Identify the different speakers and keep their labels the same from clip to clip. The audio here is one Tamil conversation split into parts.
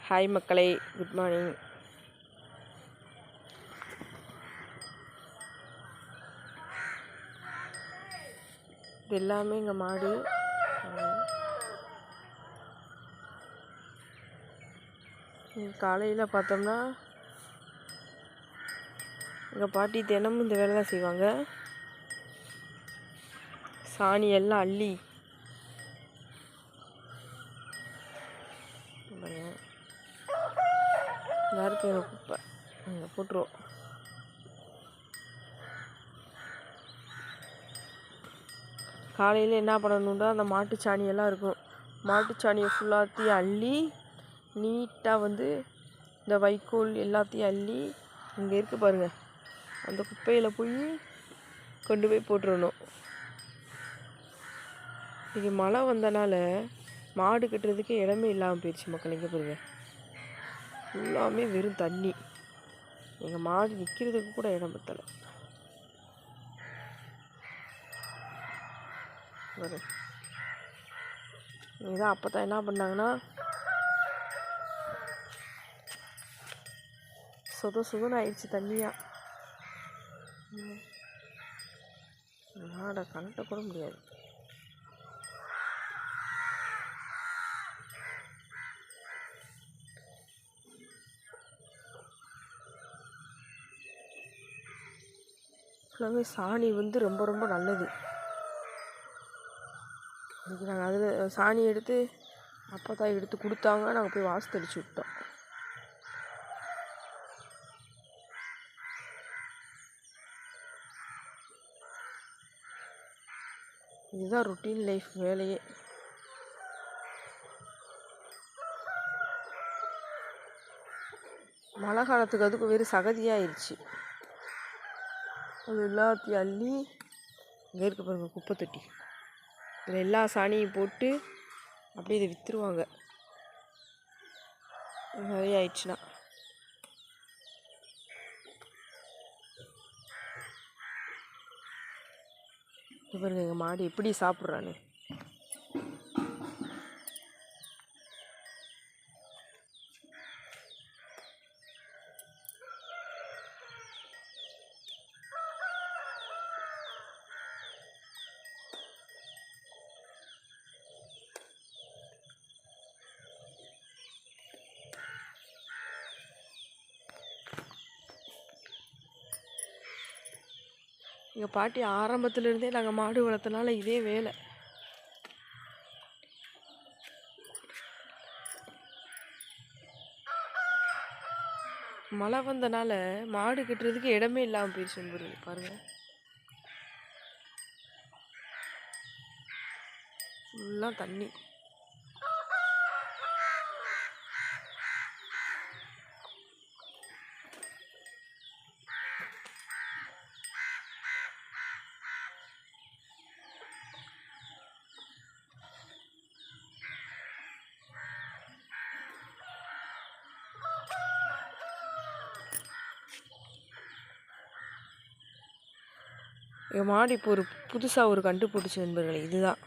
Speaker 1: ஹாய் மக்களே, குட் மார்னிங். இது எல்லாமே எங்கள் மாடு. காலையில் பார்த்தோம்னா எங்கள் பாட்டி தினமும் இந்த வேலை தான் செய்வாங்க. சாணி எல்லாம் அள்ளி இருக்கு எங்கள் குப்பை அங்கே போட்டுருவோம். காலையில் என்ன பண்ணணுன்னா, அந்த மாட்டுச்சாணியெல்லாம் இருக்கும், மாட்டுச்சாணியை ஃபுல்லாத்தையும் அள்ளி நீட்டாக இந்த வைக்கோல் எல்லாத்தையும் அள்ளி இங்கே இருக்கு பாருங்கள், அந்த குப்பையில் போய் கொண்டு போய் போட்டுருணும். இன்றைக்கி மழை வந்தனால மாடு கட்டுறதுக்கு இடமே இல்லாமல் போயிடுச்சு மக்கள். இங்கே பாருங்க, ஃபுல்லாமே வெறும் தண்ணி. எங்கள் மாடு நிற்கிறதுக்கு கூட இடம் பத்தலை. இதுதான் அப்போ தான் என்ன பண்ணாங்கன்னா, சுதன்னு ஆயிடுச்சு தண்ணியாக. மாடை கலட்ட கூட முடியாது. ஃபுல்லாகவே சாணி ரொம்ப ரொம்ப நல்லது. இன்றைக்கி நாங்கள் அதில் சாணி எடுத்து அப்போ தான் எடுத்து கொடுத்தாங்க. நாங்கள் போய் வாசல் தெளிச்சு விட்டோம். இதுதான் ரொட்டீன் லைஃப் வேலையே. மழை காலத்துக்கு அதுக்கு வெறும் சகதியாகிடுச்சு. அது எல்லாத்தையும் அள்ளி இங்கே இருக்க பாருங்க குப்பை தொட்டி, இதில் எல்லா சாணியும் போட்டு அப்படியே இதை விற்றுருவாங்க நிறைய ஆயிடுச்சுன்னா. பாருங்க எங்கள் மாடு எப்படி சாப்பிட்றான்னு. எங்கள் பாட்டி ஆரம்பத்துலேருந்தே நாங்கள் மாடு வளர்த்தனால இதே வேலை. மழை வந்தனால மாடு கட்டுறதுக்கு இடமே இல்லாமல் போயிடுச்சு பாருங்கள். ஃபுல்லாக தண்ணி. எங்கள் மாடு இப்போ புதுசாக ஒரு கண்டு போட்டுச்சு நண்பர்களே. இதுதான்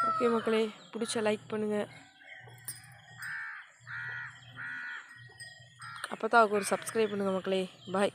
Speaker 1: ஓகே மக்களே, பிடிச்ச லைக் பண்ணுங்கள். அப்போ தான் ஒரு சப்ஸ்கிரைப் பண்ணுங்கள் மக்களே. பாய்.